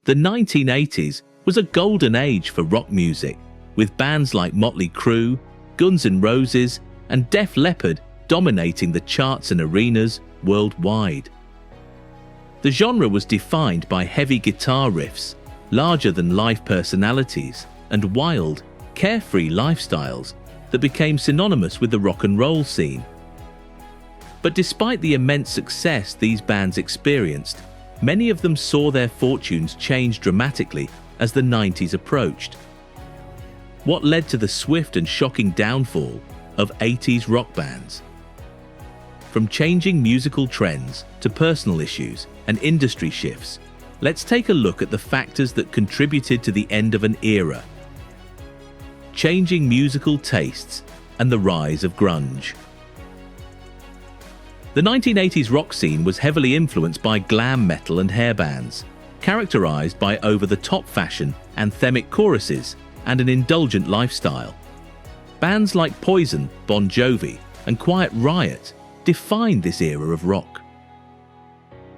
The 1980s was a golden age for rock music, with bands like Motley Crue, Guns N' Roses, and Def Leppard dominating the charts and arenas worldwide. The genre was defined by heavy guitar riffs, larger-than-life personalities, and wild, carefree lifestyles that became synonymous with the rock and roll scene. But despite the immense success these bands experienced, many of them saw their fortunes change dramatically as the 90s approached. What led to the swift and shocking downfall of 80s rock bands? From changing musical trends to personal issues and industry shifts, let's take a look at the factors that contributed to the end of an era. Changing musical tastes and the rise of grunge. The 1980s rock scene was heavily influenced by glam metal and hair bands, characterized by over-the-top fashion, anthemic choruses, and an indulgent lifestyle. Bands like Poison, Bon Jovi, and Quiet Riot defined this era of rock.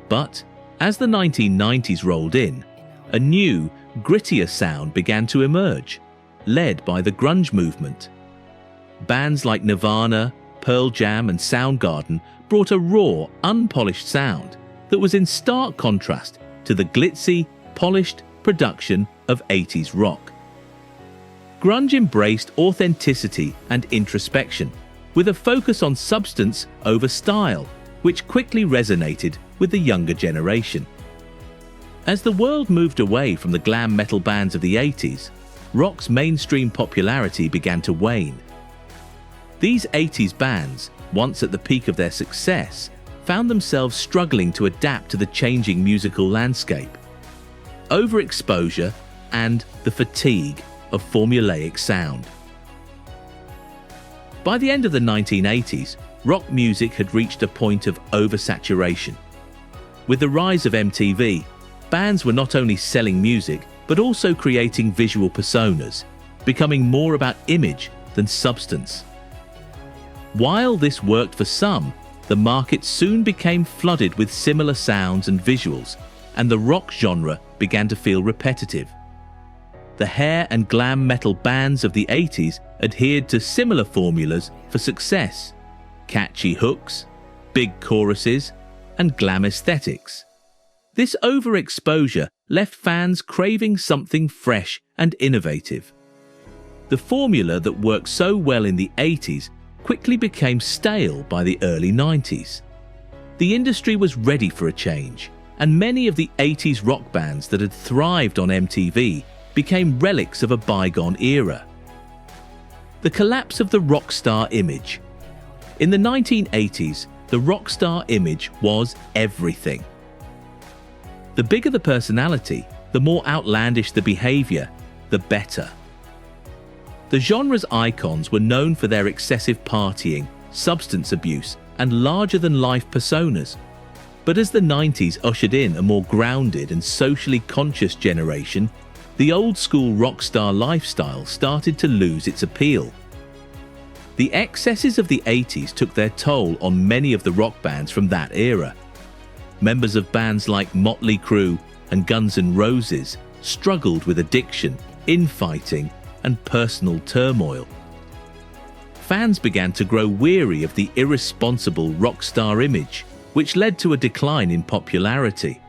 But as the 1990s rolled in, a new, grittier sound began to emerge, led by the grunge movement. Bands like Nirvana, Pearl Jam, and Soundgarden brought a raw, unpolished sound that was in stark contrast to the glitzy, polished production of 80s rock. Grunge embraced authenticity and introspection, with a focus on substance over style, which quickly resonated with the younger generation. As the world moved away from the glam metal bands of the 80s, rock's mainstream popularity began to wane. These 80s bands, once at the peak of their success, found themselves struggling to adapt to the changing musical landscape. Overexposure and the fatigue of formulaic sound. By the end of the 1980s, rock music had reached a point of oversaturation. With the rise of MTV, bands were not only selling music, but also creating visual personas, becoming more about image than substance. While this worked for some, the market soon became flooded with similar sounds and visuals, and the rock genre began to feel repetitive. The hair and glam metal bands of the 80s adhered to similar formulas for success: catchy hooks, big choruses, and glam aesthetics. This overexposure left fans craving something fresh and innovative. The formula that worked so well in the 80s quickly became stale by the early 90s. The industry was ready for a change, and many of the 80s rock bands that had thrived on MTV became relics of a bygone era. The collapse of the rockstar image. In the 1980s, the rockstar image was everything. The bigger the personality, the more outlandish the behavior, the better. The genre's icons were known for their excessive partying, substance abuse, and larger-than-life personas. But as the 90s ushered in a more grounded and socially conscious generation, the old-school rock star lifestyle started to lose its appeal. The excesses of the 80s took their toll on many of the rock bands from that era. Members of bands like Motley Crue and Guns N' Roses struggled with addiction, infighting, and personal turmoil. Fans began to grow weary of the irresponsible rock star image, which led to a decline in popularity.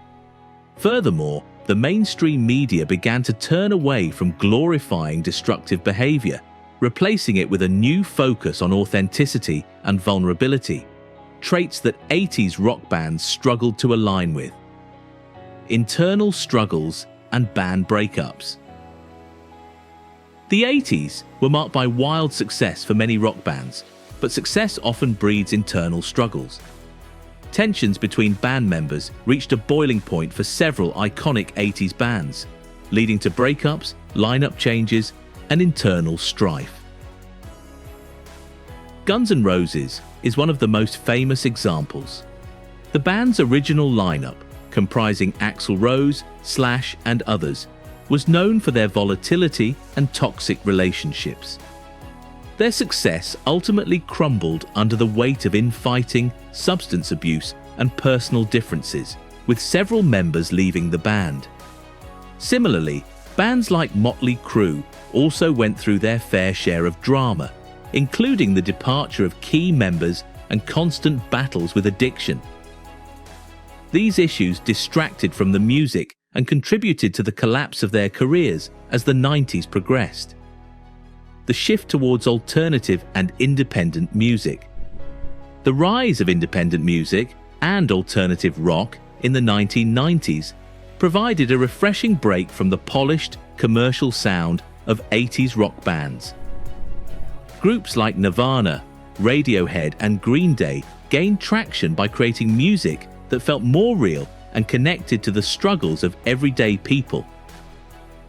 Furthermore, the mainstream media began to turn away from glorifying destructive behavior, replacing it with a new focus on authenticity and vulnerability, traits that 80s rock bands struggled to align with. Internal struggles and band breakups. The 80s were marked by wild success for many rock bands, but success often breeds internal struggles. Tensions between band members reached a boiling point for several iconic 80s bands, leading to breakups, lineup changes, and internal strife. Guns N' Roses is one of the most famous examples. The band's original lineup, comprising Axl Rose, Slash, and others, was known for their volatility and toxic relationships. Their success ultimately crumbled under the weight of infighting, substance abuse, and personal differences, with several members leaving the band. Similarly, bands like Motley Crue also went through their fair share of drama, including the departure of key members and constant battles with addiction. These issues distracted from the music and contributed to the collapse of their careers as the 90s progressed. The shift towards alternative and independent music. The rise of independent music and alternative rock in the 1990s provided a refreshing break from the polished, commercial sound of 80s rock bands. Groups like Nirvana, Radiohead, and Green Day gained traction by creating music that felt more real and connected to the struggles of everyday people.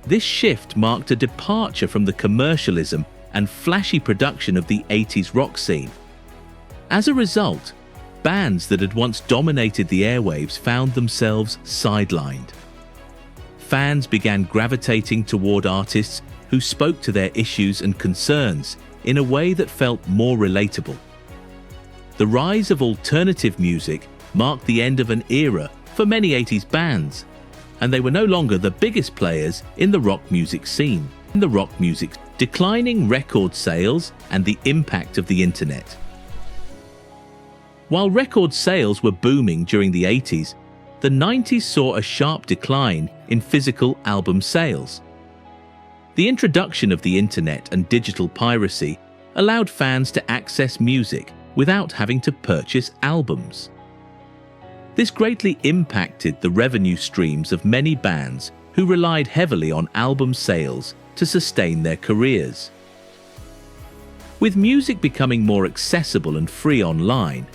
This shift marked a departure from the commercialism and flashy production of the 80s rock scene. As a result, bands that had once dominated the airwaves found themselves sidelined. Fans began gravitating toward artists who spoke to their issues and concerns in a way that felt more relatable. The rise of alternative music marked the end of an era for many 80s bands, and they were no longer the biggest players in the rock music scene. Declining record sales and the impact of the internet. While record sales were booming during the 80s, the 90s saw a sharp decline in physical album sales. The introduction of the internet and digital piracy allowed fans to access music without having to purchase albums. This greatly impacted the revenue streams of many bands who relied heavily on album sales to sustain their careers. With music becoming more accessible and free online,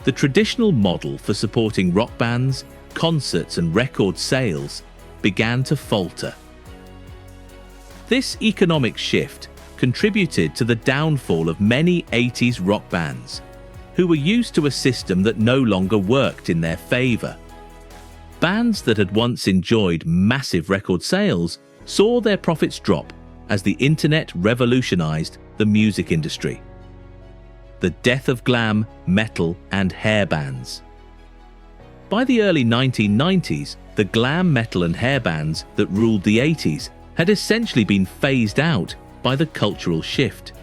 the traditional model for supporting rock bands, concerts, and record sales began to falter. This economic shift contributed to the downfall of many 80s rock bands, who were used to a system that no longer worked in their favor. Bands that had once enjoyed massive record sales saw their profits drop as the internet revolutionized the music industry. The death of glam, metal, and hair bands. By the early 1990s, the glam, metal, and hair bands that ruled the 80s had essentially been phased out by the cultural shift.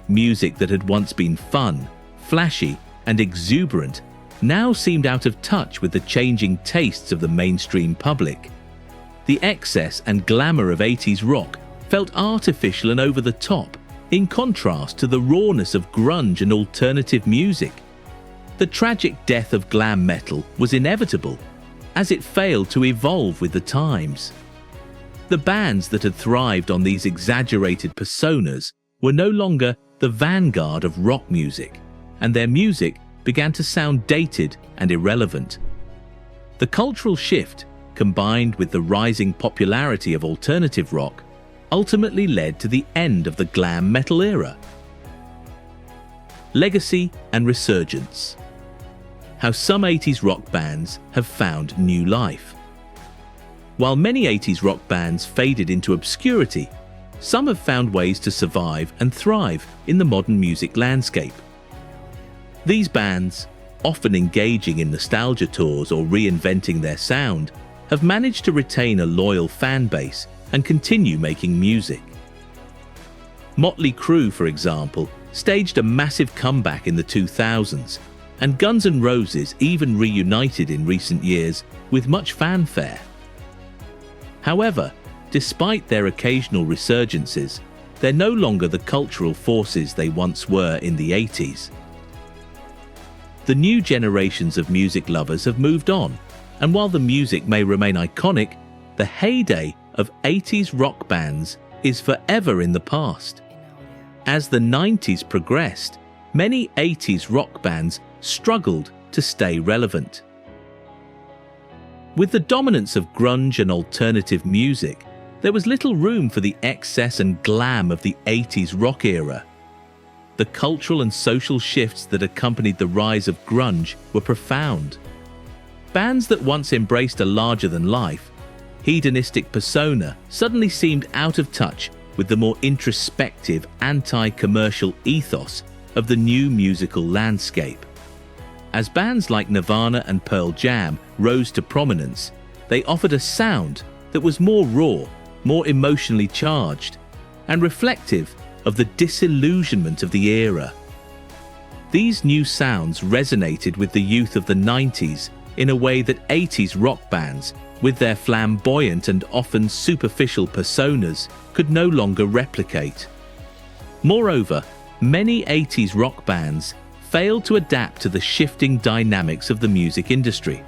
Music that had once been fun, flashy, and exuberant now seemed out of touch with the changing tastes of the mainstream public. The excess and glamour of 80s rock felt artificial and over the top, in contrast to the rawness of grunge and alternative music. The tragic death of glam metal was inevitable, as it failed to evolve with the times. The bands that had thrived on these exaggerated personas were no longer the vanguard of rock music, and their music began to sound dated and irrelevant. The cultural shift, combined with the rising popularity of alternative rock, ultimately led to the end of the glam metal era. Legacy and resurgence. How some 80s rock bands have found new life. While many 80s rock bands faded into obscurity, some have found ways to survive and thrive in the modern music landscape. These bands, often engaging in nostalgia tours or reinventing their sound, have managed to retain a loyal fan base and continue making music. Motley Crue, for example, staged a massive comeback in the 2000s, and Guns N' Roses even reunited in recent years with much fanfare. However, despite their occasional resurgences, they're no longer the cultural forces they once were in the 80s. The new generations of music lovers have moved on, and while the music may remain iconic, the heyday of 80s rock bands is forever in the past. As the 90s progressed, many 80s rock bands struggled to stay relevant. With the dominance of grunge and alternative music, there was little room for the excess and glam of the 80s rock era. The cultural and social shifts that accompanied the rise of grunge were profound. Bands that once embraced a larger-than-life, hedonistic persona suddenly seemed out of touch with the more introspective, anti-commercial ethos of the new musical landscape. As bands like Nirvana and Pearl Jam rose to prominence, they offered a sound that was more raw, more emotionally charged, and reflective of the disillusionment of the era. These new sounds resonated with the youth of the 90s in a way that 80s rock bands, with their flamboyant and often superficial personas, could no longer replicate. Moreover, many 80s rock bands failed to adapt to the shifting dynamics of the music industry.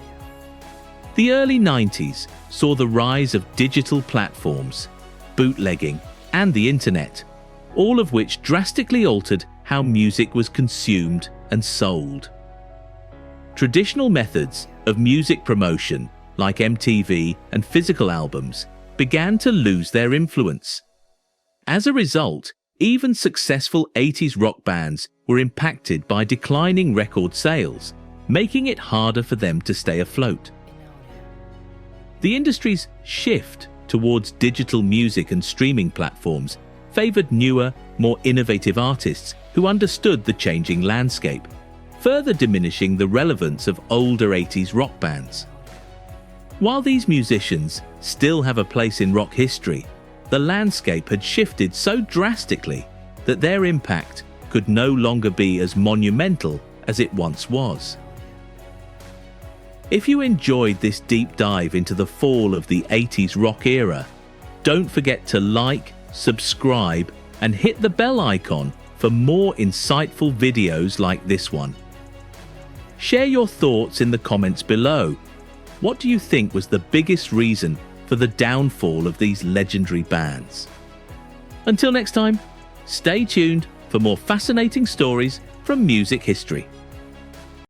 The early 90s saw the rise of digital platforms, bootlegging, and the internet, all of which drastically altered how music was consumed and sold. Traditional methods of music promotion, like MTV and physical albums, began to lose their influence. As a result, even successful 80s rock bands were impacted by declining record sales, making it harder for them to stay afloat. The industry's shift towards digital music and streaming platforms favored newer, more innovative artists who understood the changing landscape, further diminishing the relevance of older 80s rock bands. While these musicians still have a place in rock history, the landscape had shifted so drastically that their impact could no longer be as monumental as it once was. If you enjoyed this deep dive into the fall of the 80s rock era, don't forget to like, subscribe, and hit the bell icon for more insightful videos like this one. Share your thoughts in the comments below. What do you think was the biggest reason for the downfall of these legendary bands? Until next time, stay tuned for more fascinating stories from music history.